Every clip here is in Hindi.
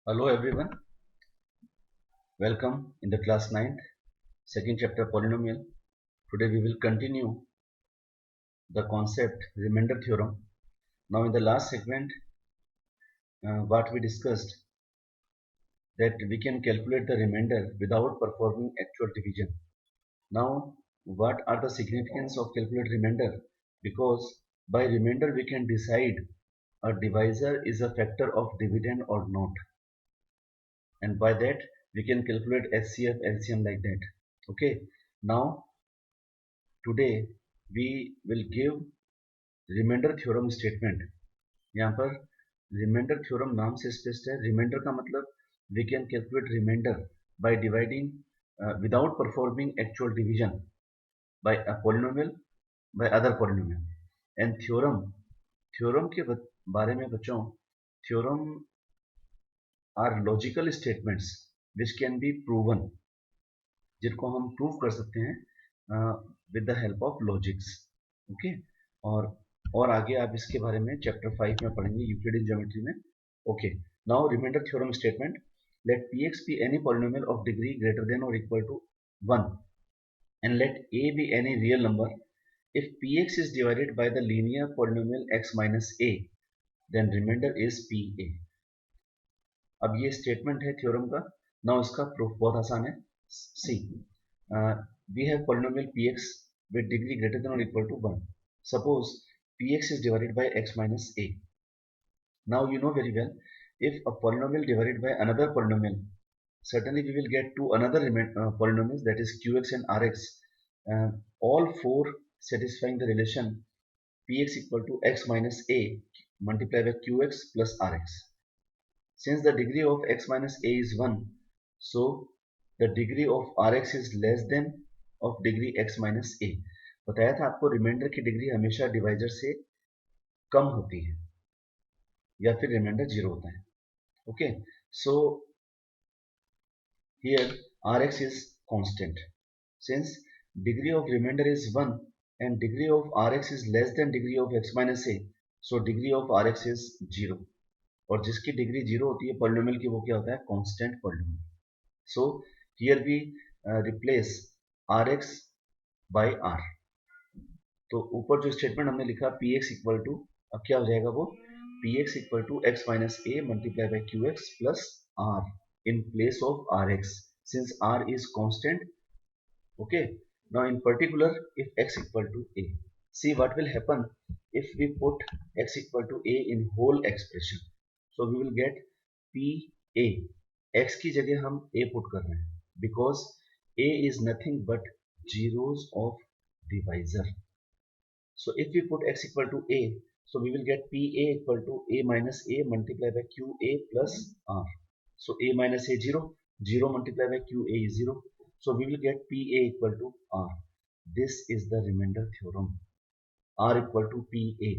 Hello everyone, welcome in the class 9th, second chapter polynomial. Today we will continue the concept remainder theorem. Now in the last segment, what we discussed that we can calculate the remainder without performing actual division. Now what are the significance of calculate remainder? Because by remainder we can decide a divisor is a factor of dividend or not, and by that we can calculate HCF LCM like that. Okay, now today we will give remainder theorem statement. यहाँ पर रिमाइंडर थ्योरम नाम से स्पष्ट है. रिमाइंडर का मतलब we can calculate remainder by dividing without performing actual division by a polynomial by other polynomial. And theorem के बारे में बच्चों, theorem are logical statements which can be proven, जिनको हम प्रूव कर सकते हैं with the help of logics. Okay, और आगे आप इसके बारे में चैप्टर 5 में पढ़ेंगे यूक्लिडियन ज्योमेट्री में. Okay, now remainder theorem statement. Let px be any polynomial of degree greater than or equal to 1 and let a be any real number. If px is divided by the linear polynomial x minus a, then remainder is pa. अब ये स्टेटमेंट है थ्योरम का. नाउ इसका प्रूफ बहुत आसान है. सी, we have polynomial px with degree greater than or equal to 1. Suppose px is divided by x minus a. Now you know very well, if a polynomial divided by another polynomial, certainly we will get two another polynomials, that is qx and rx, all four satisfying the relation px equal to x minus a multiplied by qx plus rx. Since the degree of x minus a is 1, so the degree of rx is less than of degree x minus a. बताया था आपको रिमाइंडर की डिग्री हमेशा डिवाइजर से कम होती है या फिर रिमाइंडर 0 होता है. Okay, so here rx is constant. Since degree of remainder is 1 and degree of rx is less than degree of x minus a, so degree of rx is 0. और जिसकी डिग्री 0 होती है पॉलिनोमियल की, वो क्या होता है? Constant polynomial. So here we replace rx by r. तो ऊपर जो स्टेटमेंट हमने लिखा px इक्वल टू, अब क्या हो जाएगा वो? px equal to x minus a multiply by qx plus r in place of rx, since r is constant. Okay, now in particular, if x equal to a, see what will happen if we put x equal to a in whole expression. So we will get pa. x की जगह हम a put कर रहे हैं because a is nothing but zeros of divisor. So if we put x equal to a, so we will get pa equal to a minus a multiplied by qa plus r. So a minus a 0, 0 multiplied by qa is 0. So we will get pa equal to r. This is the remainder theorem. R equal to pa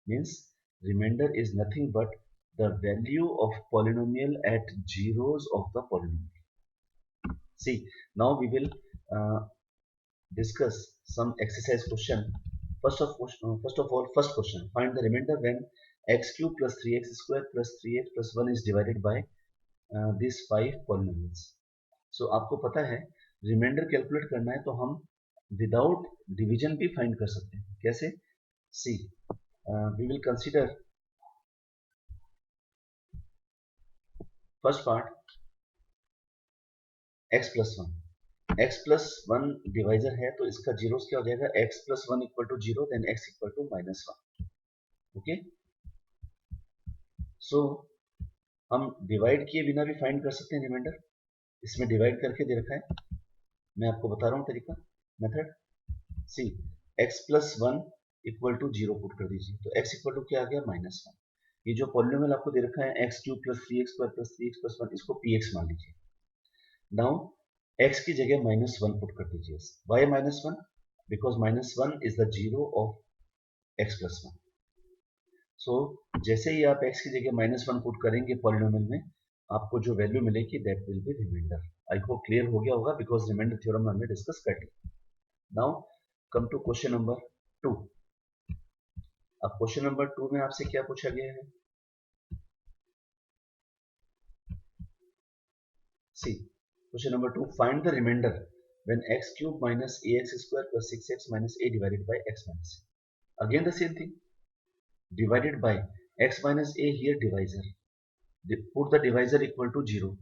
means remainder is nothing but the value of polynomial at zeros of the polynomial. See, now we will discuss some exercise question. First of all, first question: find the remainder when x cube plus 3x square plus 3x plus 1 is divided by these 5 polynomials. So आपको पता है रिमाइंडर कैलकुलेट करना है तो हम विदाउट डिवीजन भी फाइंड कर सकते हैं. कैसे? See, we will consider first part x plus 1. x plus 1 divisor है तो इसका जीरोस क्या हो जाएगा? x plus 1 equal to 0, then x equal to minus 1. Okay, so हम डिवाइड किए बिना भी फाइंड कर सकते हैं रिमाइंडर. इसमें डिवाइड करके दे रखा है, मैं आपको बता रहा हूँ तरीका, method. See, x plus 1 equal to 0 put कर दीजिए तो x इक्वल टू क्या आ गया? माइनस 1. ये जो पॉलिनोमियल आपको दे रखा है x cube plus 3x square plus 3x plus 1, इसको px मान लीजिए. नाउ x की जगह माइनस 1 पुट कर दीजिए. Why minus 1? Because minus 1 is the zero of x plus 1. So जैसे ही आप x की जगह माइनस 1 पुट करेंगे पॉलिनोमियल में, आपको जो वैल्यू मिलेगी that will be remainder. I hope clear हो गया होगा बिकॉज रिमाइंडर थ्योरम हमने डिस्कस कर लिया. Now come to question number 2. अब क्वेश्चन नंबर 2 में आपसे क्या पूछा गया है? See, question number 2. Find the remainder when x cube minus ax square plus 6x minus a divided by x minus a. Again the same thing. Divided by x minus a, here divisor. Put the divisor equal to 0.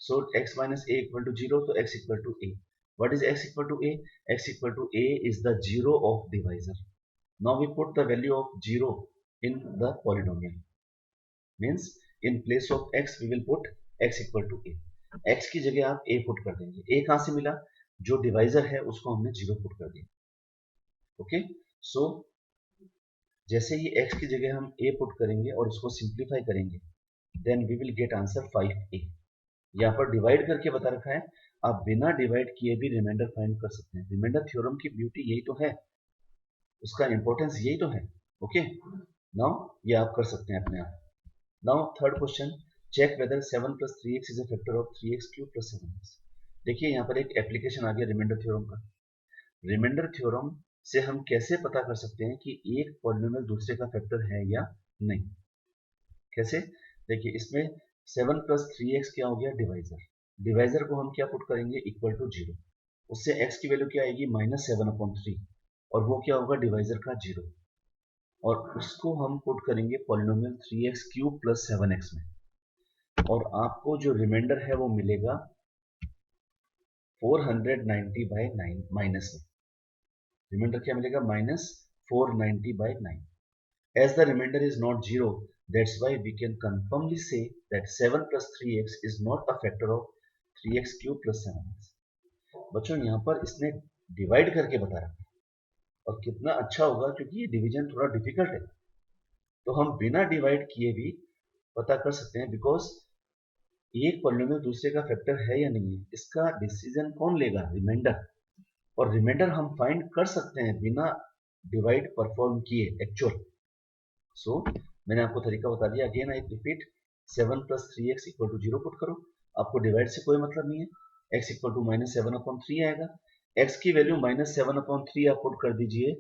So x minus a equal to 0, so x equal to a. What is x equal to a? X equal to a is the 0 of divisor. Now we put the value of 0 in the polynomial. Means in place of x we will put x equal to a. x की जगह आप a पुट कर देंगे. a कहां से मिला? जो डिवाइजर है उसको हमने 0 पुट कर दिया. ओके, सो जैसे ही x की जगह हम a पुट करेंगे और उसको सिंप्लीफाई करेंगे, then we will get answer 5a. यहाँ पर डिवाइड करके बता रखा है, आप बिना डिवाइड किए भी रिमाइंडर फाइंड कर सकते हैं. रिमाइंडर थ्योरम की ब्यूटी यही तो है, उसका इंपॉर्टेंस यही तो है. ओके, नाउ ये आप कर सकते हैं अपने आप. Now third question, check whether 7 plus 3x is a factor of 3x cube plus 7x. देखिए यहाँ पर एक एप्लीकेशन आ गया रिमाइंडर थ्योरम का. रिमाइंडर थ्योरम से हम कैसे पता कर सकते हैं कि एक पॉलिनोमियल दूसरे का फैक्टर है या नहीं. कैसे? देखिए इसमें 7 plus 3x क्या हो गया? डिवाइजर. डिवाइजर को हम क्या पुट करेंगे? Equal to 0. उससे x की वैल्यू क्या आएगी? -7/3. और वो क्या होगा? डिवाइजर का 0. और उसको हम पुट करेंगे polynomial 3x cube plus 7x में, और आपको जो रिमाइंडर है वो मिलेगा 490/9 माइनस में. रिमाइंडर क्या मिलेगा? -490/9. As the remainder is not 0, that's why we can confirmly say that 7 plus 3x is not a factor of 3x cube plus 7x. बच्चों यहाँ पर इसने डिवाइड करके बता रखा है, और कितना अच्छा होगा क्योंकि ये डिवीजन थोड़ा डिफिकल्ट है, तो हम बिना डिवाइड किए भी पता कर सकते हैं. बिकॉज एक पॉलिनोमियल दूसरे का फैक्टर है या नहीं है, इसका डिसीजन कौन लेगा? रिमाइंडर. और रिमाइंडर हम फाइंड कर सकते हैं बिना डिवाइड परफॉर्म किए एक्चुअल. सो मैंने आपको तरीका बता दिया. Again I repeat, 7 plus 3x equal to 0 put करो. आपको डिवाइड से कोई मतलब नहीं है. x इक्वल टू -7/3 आएगा. x की वैल्यू -7/3 आप पुट कर दीजिए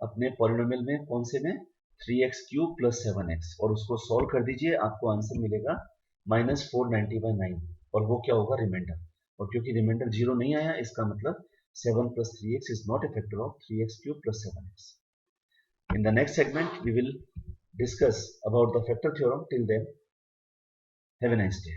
अपने पॉलिनोमियल में. कौन से में? 3x क्यूब प्लस 7x, और उसको सॉल्व कर दीजिए. आपको आंसर मिलेगा -490/9, और वो क्या होगा? रिमाइंडर. और क्योंकि रिमाइंडर 0 नहीं आया, इसका मतलब 7 plus 3x is not a factor of 3x cube plus 7x. In the next segment, we will discuss about the factor theorem. Till then, have a nice day.